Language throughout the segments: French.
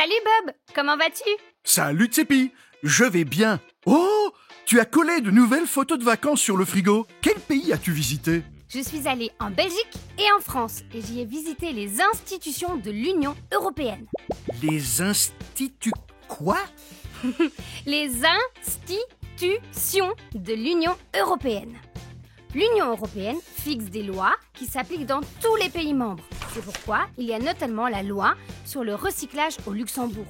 Salut Bob, comment vas-tu? Salut Tsepi, je vais bien. Oh, tu as collé de nouvelles photos de vacances sur le frigo. Quel pays as-tu visité? Je suis allée en Belgique et en France et j'y ai visité les institutions de l'Union européenne. Les instituts... Quoi? Les institutions de l'Union européenne. L'Union européenne fixe des lois qui s'appliquent dans tous les pays membres. C'est pourquoi il y a notamment la loi sur le recyclage au Luxembourg.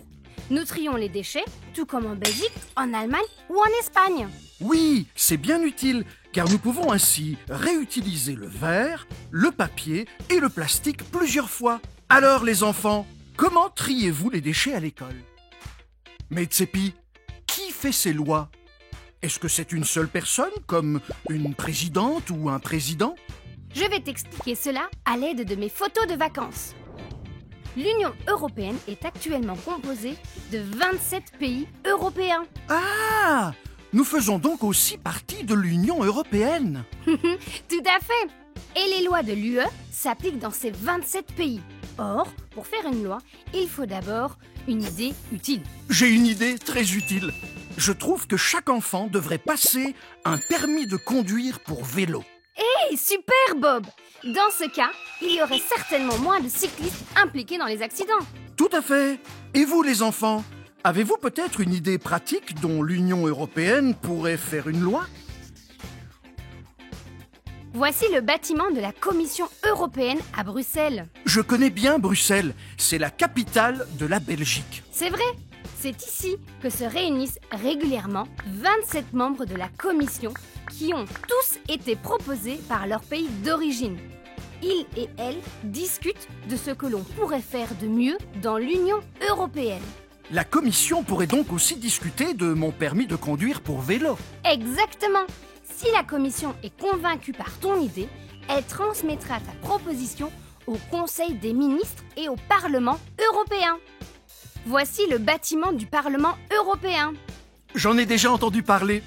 Nous trions les déchets, tout comme en Belgique, en Allemagne ou en Espagne. Oui, c'est bien utile, car nous pouvons ainsi réutiliser le verre, le papier et le plastique plusieurs fois. Alors les enfants, comment triez-vous les déchets à l'école? Mais Tsepi, qui fait ces lois? Est-ce que c'est une seule personne, comme une présidente ou un président? Je vais t'expliquer cela à l'aide de mes photos de vacances. L'Union européenne est actuellement composée de 27 pays européens. Ah! Nous faisons donc aussi partie de l'Union européenne. Tout à fait. Et les lois de l'UE s'appliquent dans ces 27 pays. Or, pour faire une loi, il faut d'abord une idée utile. J'ai une idée très utile. Je trouve que chaque enfant devrait passer un permis de conduire pour vélo. Hey, super Bob! Dans ce cas, il y aurait certainement moins de cyclistes impliqués dans les accidents. Tout à fait. Et vous les enfants, avez-vous peut-être une idée pratique dont l'Union européenne pourrait faire une loi? Voici le bâtiment de la Commission européenne à Bruxelles. Je connais bien Bruxelles, c'est la capitale de la Belgique. C'est vrai, c'est ici que se réunissent régulièrement 27 membres de la Commission qui ont tous été proposés par leur pays d'origine. Ils et elles discutent de ce que l'on pourrait faire de mieux dans l'Union européenne. La Commission pourrait donc aussi discuter de mon permis de conduire pour vélo. Exactement. Si la Commission est convaincue par ton idée, elle transmettra ta proposition au Conseil des ministres et au Parlement européen. Voici le bâtiment du Parlement européen. J'en ai déjà entendu parler.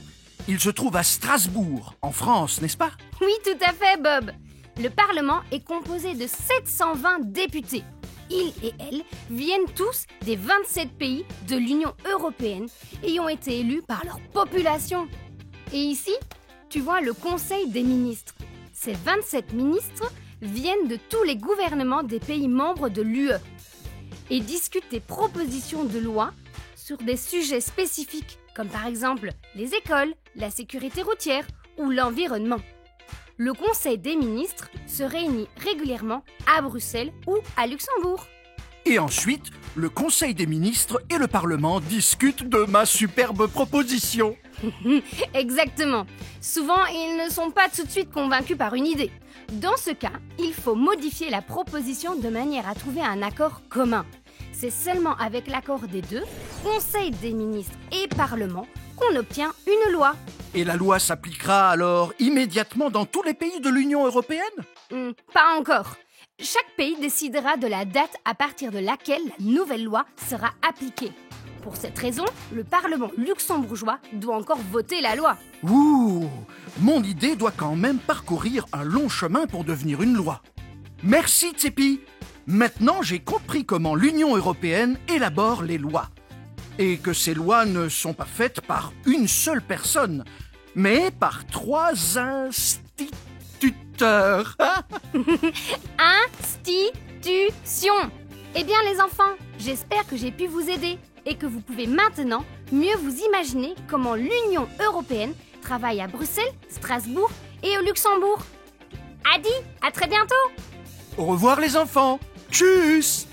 Il se trouve à Strasbourg, en France, n'est-ce pas? Oui, tout à fait, Bob. Le Parlement est composé de 720 députés. Ils et elles viennent tous des 27 pays de l'Union européenne et ont été élus par leur population. Et ici, tu vois le Conseil des ministres. Ces 27 ministres viennent de tous les gouvernements des pays membres de l'UE et discutent des propositions de loi sur des sujets spécifiques, comme par exemple les écoles, la sécurité routière ou l'environnement. Le Conseil des ministres se réunit régulièrement à Bruxelles ou à Luxembourg. Et ensuite, le Conseil des ministres et le Parlement discutent de ma superbe proposition. Exactement. Souvent, ils ne sont pas tout de suite convaincus par une idée. Dans ce cas, il faut modifier la proposition de manière à trouver un accord commun. C'est seulement avec l'accord des deux, Conseil des ministres et Parlement, qu'on obtient une loi. Et la loi s'appliquera alors immédiatement dans tous les pays de l'Union européenne? Pas encore. Chaque pays décidera de la date à partir de laquelle la nouvelle loi sera appliquée. Pour cette raison, le Parlement luxembourgeois doit encore voter la loi. Ouh, mon idée doit quand même parcourir un long chemin pour devenir une loi. Merci Tsepi. Maintenant, j'ai compris comment l'Union européenne élabore les lois. Et que ces lois ne sont pas faites par une seule personne, mais par 3 instituteurs. Institution. Eh bien les enfants, j'espère que j'ai pu vous aider et que vous pouvez maintenant mieux vous imaginer comment l'Union européenne travaille à Bruxelles, Strasbourg et au Luxembourg. Adi, à très bientôt. Au revoir les enfants. Tchuss.